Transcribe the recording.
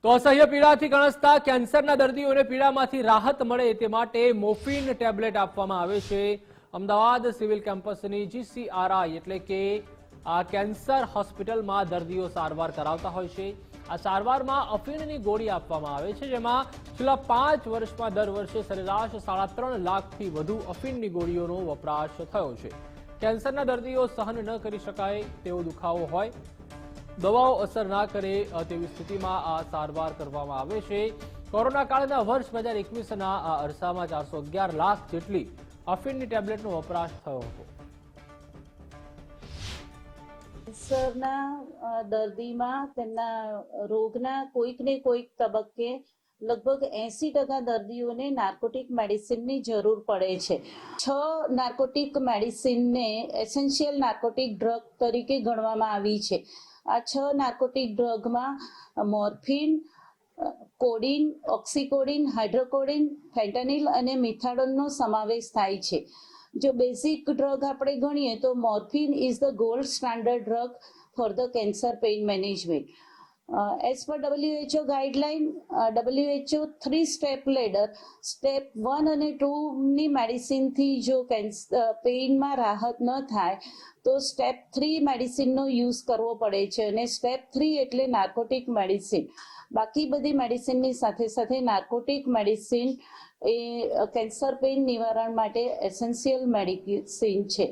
તો અસહ્ય પીડાથી ગણસતા કેન્સરના દર્દીઓને પીડામાંથી રાહત મળે તે માટે મોર્ફિન ટેબ્લેટ આપવામાં આવે છે। અમદાવાદ સિવિલ કેમ્પસની GCRI એટલે કે આ કેન્સર હોસ્પિટલમાં દર્દીઓ સારવાર કરાવતા હોય છે। આ સારવારમાં અફીણની ગોળી આપવામાં આવે છે, જેમાં છેલ્લા 5 વર્ષમાં દર વર્ષે સરેરાશ 3.5 લાખથી વધુ અફીણની ગોળીઓનો વપરાશ થયો છે। કેન્સરના દર્દીઓ સહન ન કરી શકાય તેવો દુખાવો હોય, દવાઓ અસર ના કરે તેવી સ્થિતિમાં આ સારવાર કરવામાં આવે છે। કોરોના કાળના વર્ષ 2021ના આ અરસામાં 411 લાખ જેટલી અફીણની ટેબ્લેટનો વપરાશ થયો હતો। કેન્સરના દર્દીમાં તેમના રોગના કોઈક ને કોઈક તબક્કે લગભગ 80% દર્દીઓને નાર્કોટિક મેડિસિનની જરૂર પડે છે। 6 નાર્કોટિક મેડિસિનને એસેન્શિયલ નાર્કોટિક ડ્રગ તરીકે ગણવામાં આવી છે। આ 6 નાર્કોટિક ડ્રગમાં મોર્ફિન, કોડીન, ઓક્સીકોડીન, હાઇડ્રોકોડીન, ફેન્ટાનિલ અને મિથાડોનનો સમાવેશ થાય છે। જો બેઝિક ડ્રગ આપણે ગણીએ તો morphine is the gold standard drug for the cancer pain management. As per WHO guideline, WHO 3 step ladder, step 1 અને 2ની મેડિસિનથી જો પેઇનમાં રાહત ન થાય તો સ્ટેપ 3 મેડિસિનનો યુઝ કરવો પડે છે, અને સ્ટેપ 3 એટલે નાર્કોટિક મેડિસિન। બાકી બધી મેડિસિનની સાથે સાથે નાર્કોટિક મેડિસિન એ કેન્સર પેઇન નિવારણ માટે એસેન્શિયલ મેડિસિન છે।